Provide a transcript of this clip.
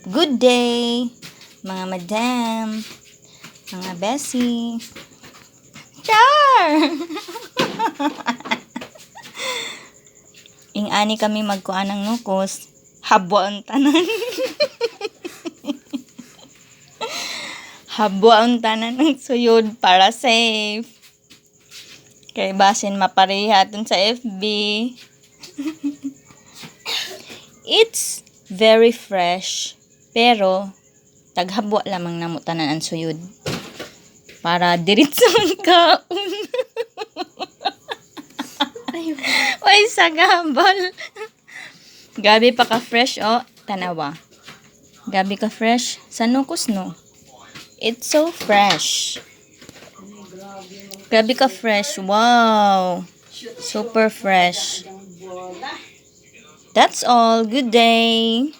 Good day, mga madam, mga besi. Char! Ing-ani kami magkuan ng nukos. Habwa ang tanan. Habwa ang tanan ng suyod para safe. Kay basin mapareha dun sa FB. It's very fresh. Pero, taghabwa lamang namo tanan ang suyod. Para diretso ang kaon. Ay, sagabal. Gabi pa ka fresh, oh. Tanawa. Gabi ka fresh. Sa nukos, no? It's so fresh. Gabi ka fresh. Wow. Super fresh. That's all. Good day.